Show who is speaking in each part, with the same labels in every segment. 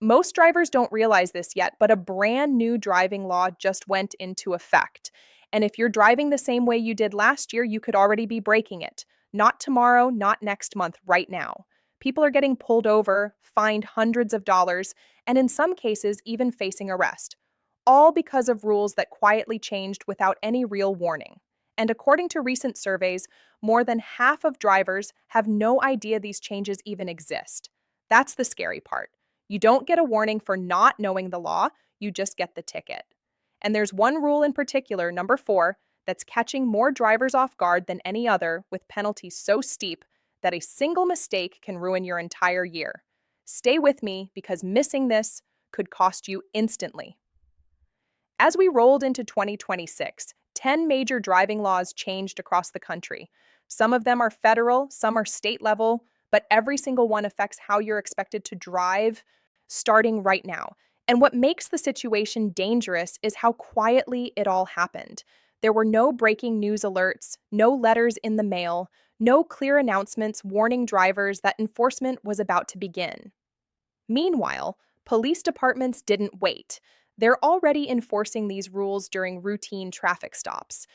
Speaker 1: Most drivers don't realize this yet, but a brand new driving law just went into effect. And if you're driving the same way you did last year, you could already be breaking it. Not tomorrow, not next month, right now. People are getting pulled over, fined hundreds of dollars, and in some cases, even facing arrest. All because of rules that quietly changed without any real warning. And according to recent surveys, more than half of drivers have no idea these changes even exist. That's the scary part. You don't get a warning for not knowing the law, you just get the ticket. And there's one rule in particular, number 4, that's catching more drivers off guard than any other, with penalties so steep that a single mistake can ruin your entire year. Stay with me because missing this could cost you instantly. As we rolled into 2026, 10 major driving laws changed across the country. Some of them are federal, some are state level, but every single one affects how you're expected to drive starting right now. And what makes the situation dangerous is how quietly it all happened. There were no breaking news alerts, no letters in the mail, no clear announcements warning drivers that enforcement was about to begin. Meanwhile, police departments didn't wait. They're already enforcing these rules during routine traffic stops.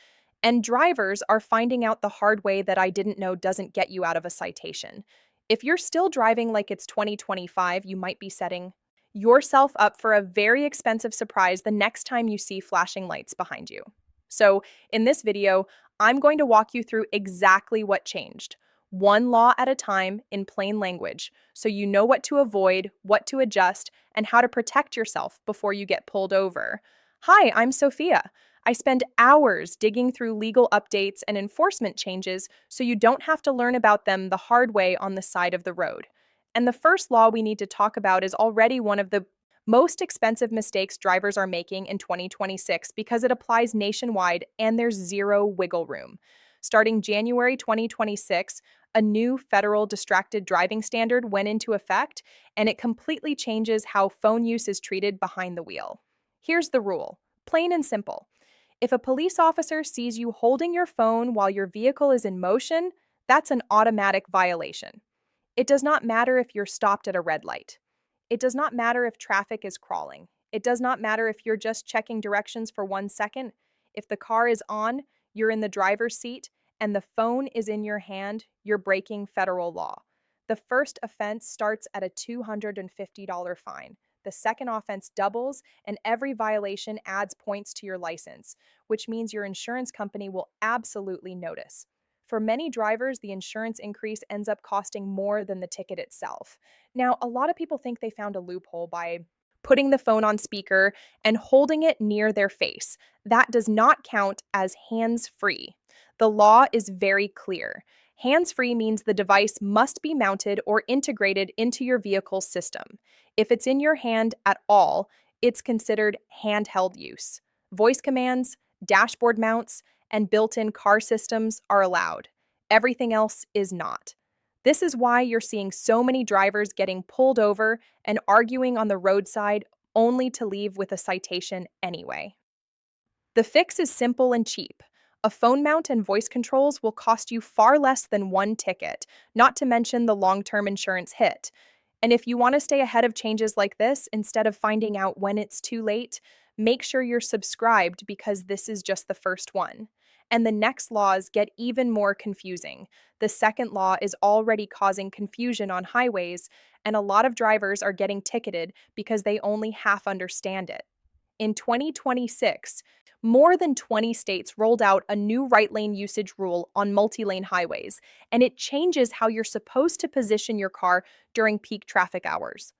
Speaker 1: And drivers are finding out the hard way that I didn't know doesn't get you out of a citation. If you're still driving like it's 2025, you might be setting yourself up for a very expensive surprise the next time you see flashing lights behind you. So, in this video, I'm going to walk you through exactly what changed, one law at a time in plain language, so you know what to avoid, what to adjust, and how to protect yourself before you get pulled over. Hi, I'm Sophia. I spend hours digging through legal updates and enforcement changes so you don't have to learn about them the hard way on the side of the road. And the first law we need to talk about is already one of the most expensive mistakes drivers are making in 2026 because it applies nationwide and there's zero wiggle room. Starting January 2026, a new federal distracted driving standard went into effect, and it completely changes how phone use is treated behind the wheel. Here's the rule, plain and simple. If a police officer sees you holding your phone while your vehicle is in motion, that's an automatic violation. It does not matter if you're stopped at a red light. It does not matter if traffic is crawling. It does not matter if you're just checking directions for 1 second. If the car is on, you're in the driver's seat, and the phone is in your hand, you're breaking federal law. The first offense starts at a $250 fine. The second offense doubles, and every violation adds points to your license, which means your insurance company will absolutely notice. For many drivers, the insurance increase ends up costing more than the ticket itself. Now, a lot of people think they found a loophole by putting the phone on speaker and holding it near their face. That does not count as hands free. The law is very clear. Hands free means the device must be mounted or integrated into your vehicle's system. If it's in your hand at all, it's considered handheld use. Voice commands, dashboard mounts, and built in car systems are allowed. Everything else is not. This is why you're seeing so many drivers getting pulled over and arguing on the roadside only to leave with a citation anyway. The fix is simple and cheap. A phone mount and voice controls will cost you far less than one ticket, not to mention the long term insurance hit. And if you want to stay ahead of changes like this, instead of finding out when it's too late, make sure you're subscribed because this is just the first one. And the next laws get even more confusing. The second law is already causing confusion on highways, and a lot of drivers are getting ticketed because they only half understand it. In 2026, more than 20 states rolled out a new right lane usage rule on multi lane highways, and it changes how you're supposed to position your car during peak traffic hours.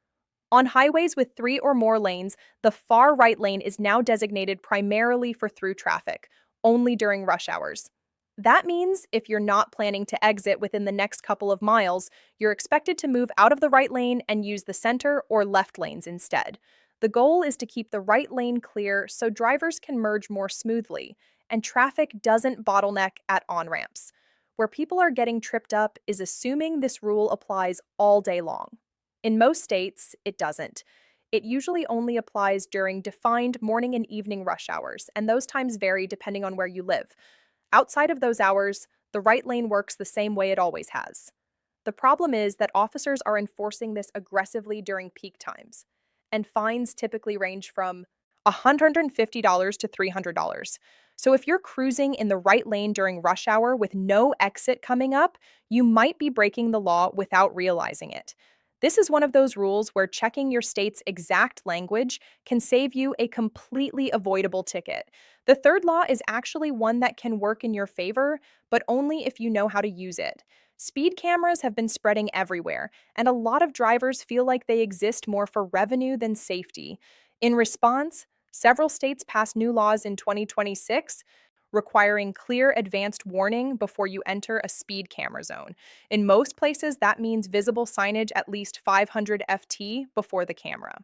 Speaker 1: On highways with 3 or more lanes, the far right lane is now designated primarily for through traffic, only during rush hours. That means if you're not planning to exit within the next couple of miles, you're expected to move out of the right lane and use the center or left lanes instead. The goal is to keep the right lane clear so drivers can merge more smoothly and traffic doesn't bottleneck at on ramps. Where people are getting tripped up is assuming this rule applies all day long. In most states, it doesn't. It usually only applies during defined morning and evening rush hours, and those times vary depending on where you live. Outside of those hours, the right lane works the same way it always has. The problem is that officers are enforcing this aggressively during peak times. and fines typically range from $150 to $300. So if you're cruising in the right lane during rush hour with no exit coming up, you might be breaking the law without realizing it. This is one of those rules where checking your state's exact language can save you a completely avoidable ticket. The third law is actually one that can work in your favor, but only if you know how to use it. Speed cameras have been spreading everywhere, and a lot of drivers feel like they exist more for revenue than safety. In response, several states passed new laws in 2026 requiring clear advanced warning before you enter a speed camera zone. In most places, that means visible signage at least 500 FT before the camera.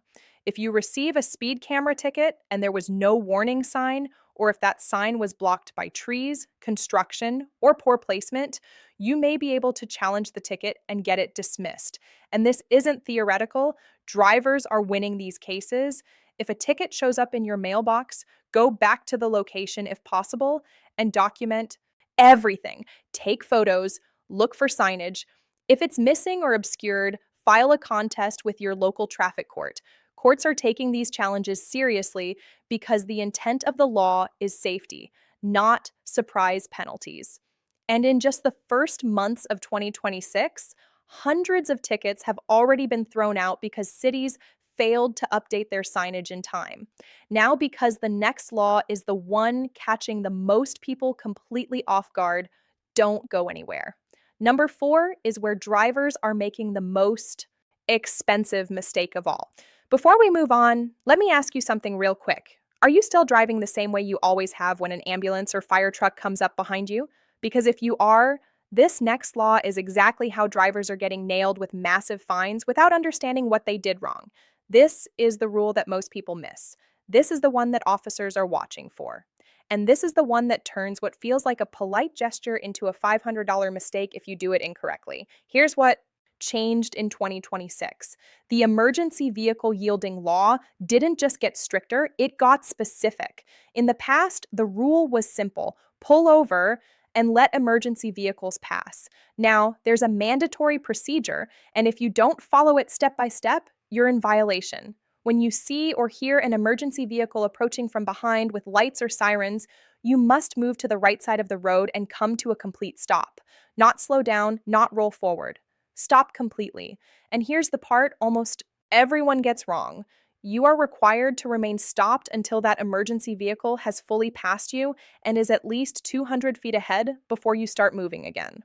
Speaker 1: If you receive a speed camera ticket and there was no warning sign, or if that sign was blocked by trees, construction, or poor placement, you may be able to challenge the ticket and get it dismissed. And this isn't theoretical. Drivers are winning these cases. If a ticket shows up in your mailbox, go back to the location if possible and document everything. Take photos, look for signage. If it's missing or obscured, file a contest with your local traffic court. Courts are taking these challenges seriously because the intent of the law is safety, not surprise penalties. And in just the first months of 2026, hundreds of tickets have already been thrown out because cities failed to update their signage in time. Now, because the next law is the one catching the most people completely off guard, don't go anywhere. Number 4 is where drivers are making the most expensive mistake of all. Before we move on, let me ask you something real quick. Are you still driving the same way you always have when an ambulance or fire truck comes up behind you? Because if you are, this next law is exactly how drivers are getting nailed with massive fines without understanding what they did wrong. This is the rule that most people miss. This is the one that officers are watching for. And this is the one that turns what feels like a polite gesture into a $500 mistake if you do it incorrectly. Here's what changed in 2026. The emergency vehicle yielding law didn't just get stricter, it got specific. In the past, the rule was simple: pull over and let emergency vehicles pass. Now, there's a mandatory procedure, and if you don't follow it step by step, you're in violation. When you see or hear an emergency vehicle approaching from behind with lights or sirens, you must move to the right side of the road and come to a complete stop. Not slow down, not roll forward. Stop completely. And here's the part almost everyone gets wrong. You are required to remain stopped until that emergency vehicle has fully passed you and is at least 200 feet ahead before you start moving again.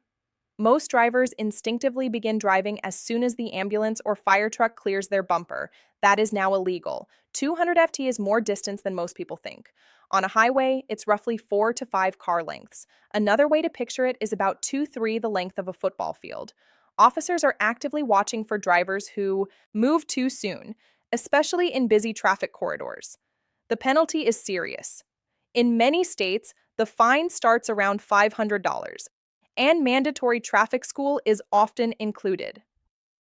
Speaker 1: Most drivers instinctively begin driving as soon as the ambulance or fire truck clears their bumper. That is now illegal. 200 FT is more distance than most people think. On a highway, it's roughly 4 to 5 car lengths. Another way to picture it is about 2-3 the length of a football field. Officers are actively watching for drivers who move too soon, especially in busy traffic corridors. The penalty is serious. In many states, the fine starts around $500, and mandatory traffic school is often included.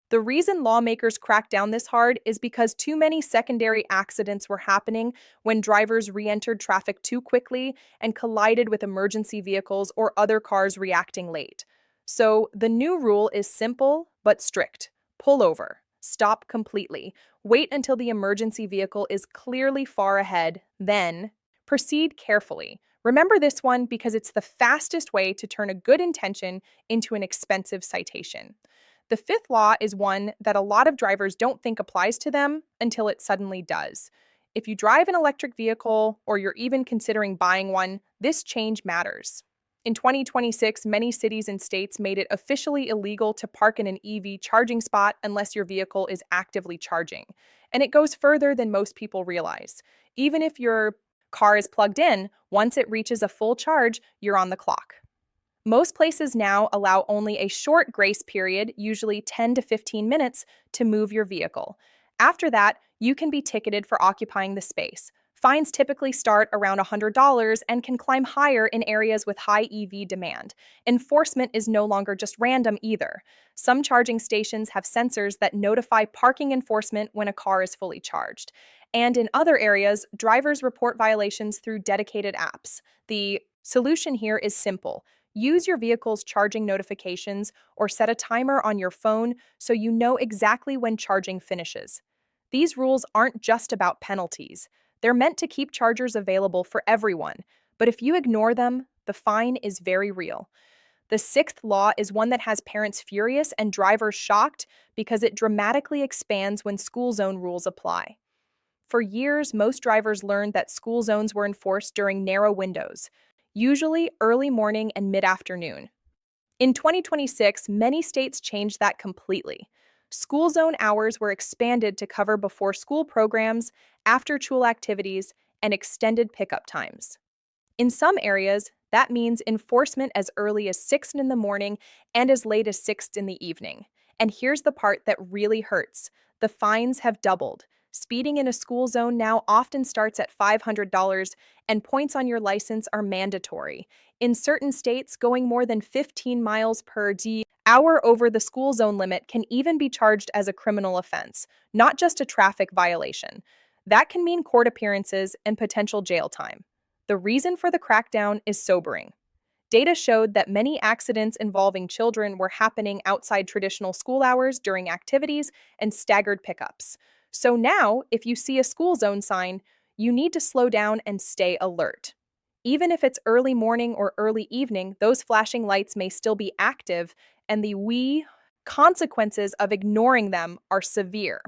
Speaker 1: The reason lawmakers cracked down this hard is because too many secondary accidents were happening when drivers re-entered traffic too quickly and collided with emergency vehicles or other cars reacting late. So the new rule is simple but strict. Pull over. Stop completely. Wait until the emergency vehicle is clearly far ahead, then proceed carefully. Remember this one because it's the fastest way to turn a good intention into an expensive citation. The fifth law is one that a lot of drivers don't think applies to them until it suddenly does. If you drive an electric vehicle or you're even considering buying one, this change matters. In 2026, many cities and states made it officially illegal to park in an EV charging spot unless your vehicle is actively charging. And it goes further than most people realize. Even if your car is plugged in, once it reaches a full charge, you're on the clock. Most places now allow only a short grace period, usually 10 to 15 minutes, to move your vehicle. After that, you can be ticketed for occupying the space. Fines typically start around $100 and can climb higher in areas with high EV demand. Enforcement is no longer just random either. Some charging stations have sensors that notify parking enforcement when a car is fully charged. And in other areas, drivers report violations through dedicated apps. The solution here is simple. Use your vehicle's charging notifications or set a timer on your phone so you know exactly when charging finishes. These rules aren't just about penalties. They're meant to keep chargers available for everyone, but if you ignore them, the fine is very real. The sixth law is one that has parents furious and drivers shocked because it dramatically expands when school zone rules apply. For years, most drivers learned that school zones were enforced during narrow windows, usually early morning and mid afternoon. In 2026, many states changed that completely. School zone hours were expanded to cover before school programs, after school activities, and extended pickup times. In some areas, that means enforcement as early as 6 in the morning and as late as 6 in the evening. And here's the part that really hurts: the fines have doubled. Speeding in a school zone now often starts at $500, and points on your license are mandatory. In certain states, going more than 15 miles per hour over the school zone limit can even be charged as a criminal offense, not just a traffic violation. That can mean court appearances and potential jail time. The reason for the crackdown is sobering. Data showed that many accidents involving children were happening outside traditional school hours during activities and staggered pickups. So now, if you see a school zone sign, you need to slow down and stay alert. Even if it's early morning or early evening, those flashing lights may still be active, and the consequences of ignoring them are severe.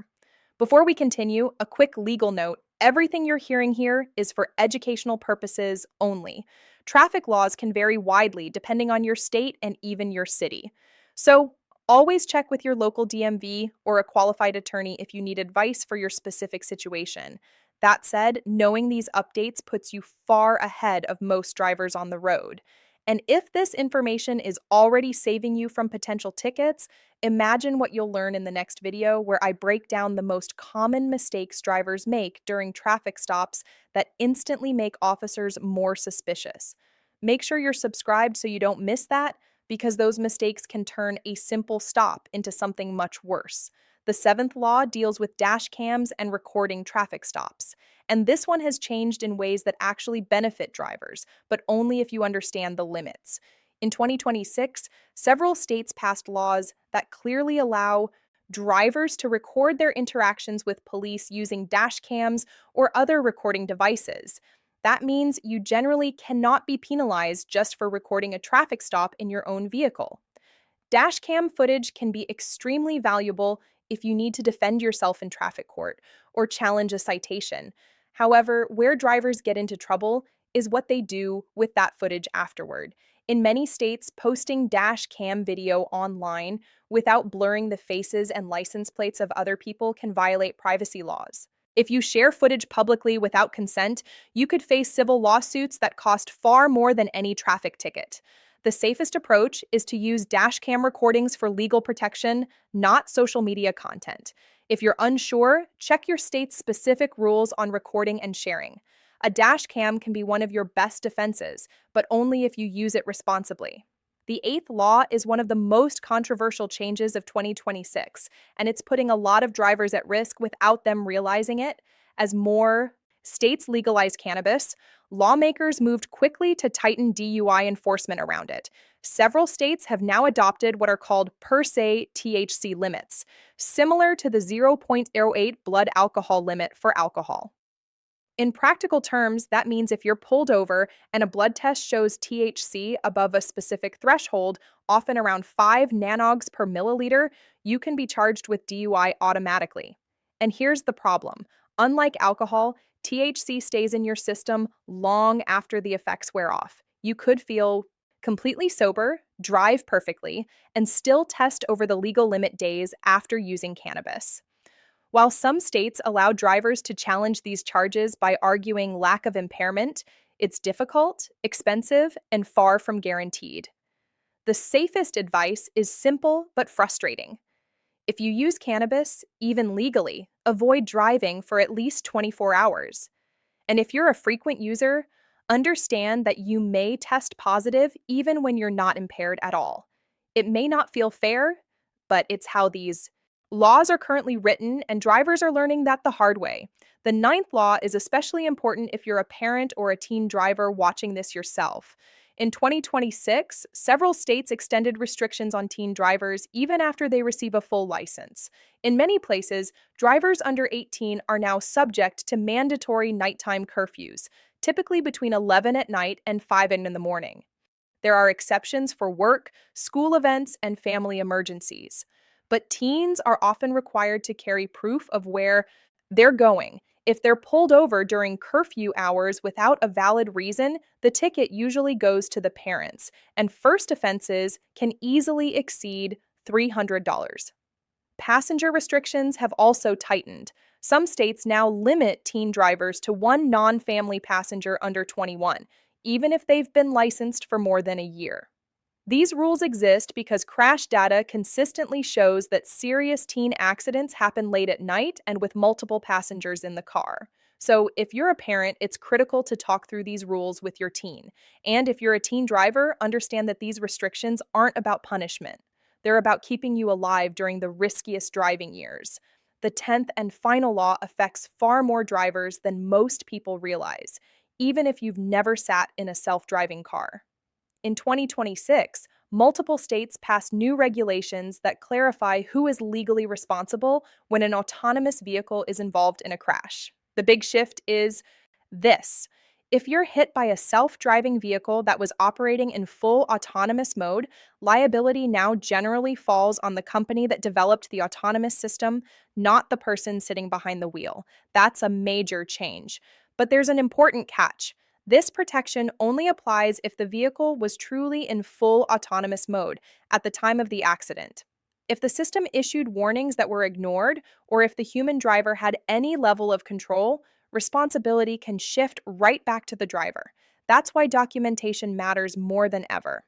Speaker 1: Before we continue, a quick legal note: everything you're hearing here is for educational purposes only. Traffic laws can vary widely depending on your state and even your city. So, always check with your local DMV or a qualified attorney if you need advice for your specific situation. That said, knowing these updates puts you far ahead of most drivers on the road. And if this information is already saving you from potential tickets, imagine what you'll learn in the next video, where I break down the most common mistakes drivers make during traffic stops that instantly make officers more suspicious. Make sure you're subscribed so you don't miss that, because those mistakes can turn a simple stop into something much worse. The seventh law deals with dash cams and recording traffic stops. And this one has changed in ways that actually benefit drivers, but only if you understand the limits. In 2026, several states passed laws that clearly allow drivers to record their interactions with police using dash cams or other recording devices. That means you generally cannot be penalized just for recording a traffic stop in your own vehicle. Dashcam footage can be extremely valuable if you need to defend yourself in traffic court or challenge a citation. However, where drivers get into trouble is what they do with that footage afterward. In many states, posting dash cam video online without blurring the faces and license plates of other people can violate privacy laws. If you share footage publicly without consent, you could face civil lawsuits that cost far more than any traffic ticket. The safest approach is to use dashcam recordings for legal protection, not social media content. If you're unsure, check your state's specific rules on recording and sharing. A dashcam can be one of your best defenses, but only if you use it responsibly. The eighth law is one of the most controversial changes of 2026, and it's putting a lot of drivers at risk without them realizing it. As more states legalize cannabis, lawmakers moved quickly to tighten DUI enforcement around it. Several states have now adopted what are called per se THC limits, similar to the 0.08 blood alcohol limit for alcohol. In practical terms, that means if you're pulled over and a blood test shows THC above a specific threshold, often around 5 nanogs per milliliter, you can be charged with DUI automatically. And here's the problem: unlike alcohol, THC stays in your system long after the effects wear off. You could feel completely sober, drive perfectly, and still test over the legal limit days after using cannabis. While some states allow drivers to challenge these charges by arguing lack of impairment, it's difficult, expensive, and far from guaranteed. The safest advice is simple but frustrating. If you use cannabis, even legally, avoid driving for at least 24 hours. And if you're a frequent user, understand that you may test positive even when you're not impaired at all. It may not feel fair, but it's how these laws are currently written, and drivers are learning that the hard way. The ninth law is especially important if you're a parent or a teen driver watching this yourself. In 2026, several states extended restrictions on teen drivers even after they receive a full license. In many places, drivers under 18 are now subject to mandatory nighttime curfews, typically between 11 at night and 5 in the morning. There are exceptions for work, school events, and family emergencies. But teens are often required to carry proof of where they're going. If they're pulled over during curfew hours without a valid reason, the ticket usually goes to the parents, and first offenses can easily exceed $300. Passenger restrictions have also tightened. Some states now limit teen drivers to one non family passenger under 21, even if they've been licensed for more than a year. These rules exist because crash data consistently shows that serious teen accidents happen late at night and with multiple passengers in the car. So, if you're a parent, it's critical to talk through these rules with your teen. And if you're a teen driver, understand that these restrictions aren't about punishment. They're about keeping you alive during the riskiest driving years. The 10th and final law affects far more drivers than most people realize, even if you've never sat in a self driving car. In 2026, multiple states passed new regulations that clarify who is legally responsible when an autonomous vehicle is involved in a crash. The big shift is this. If you're hit by a self driving vehicle that was operating in full autonomous mode, liability now generally falls on the company that developed the autonomous system, not the person sitting behind the wheel. That's a major change. But there's an important catch. This protection only applies if the vehicle was truly in full autonomous mode at the time of the accident. If the system issued warnings that were ignored, or if the human driver had any level of control, responsibility can shift right back to the driver. That's why documentation matters more than ever.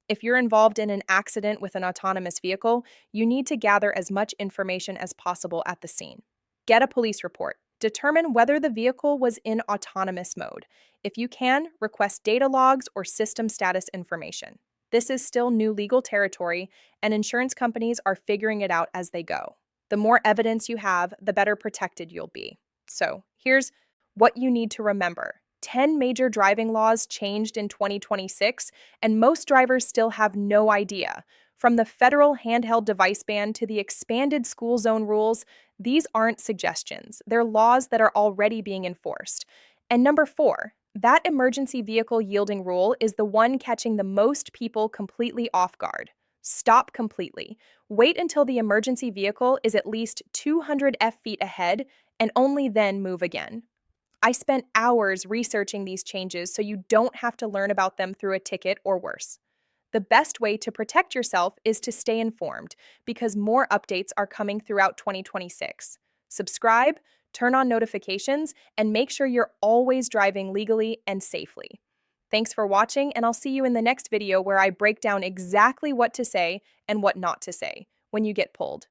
Speaker 1: If you're involved in an accident with an autonomous vehicle, you need to gather as much information as possible at the scene. Get a police report. Determine whether the vehicle was in autonomous mode. If you can, request data logs or system status information. This is still new legal territory, and insurance companies are figuring it out as they go. The more evidence you have, the better protected you'll be. So, here's what you need to remember. 10 major driving laws changed in 2026, and most drivers still have no idea. From the federal handheld device ban to the expanded school zone rules, these aren't suggestions. They're laws that are already being enforced. And number 4, that emergency vehicle yielding rule is the one catching the most people completely off guard. Stop completely. Wait until the emergency vehicle is at least 200 feet ahead and only then move again. I spent hours researching these changes so you don't have to learn about them through a ticket or worse. The best way to protect yourself is to stay informed because more updates are coming throughout 2026. Subscribe, turn on notifications, and make sure you're always driving legally and safely. Thanks for watching, and I'll see you in the next video where I break down exactly what to say and what not to say when you get pulled.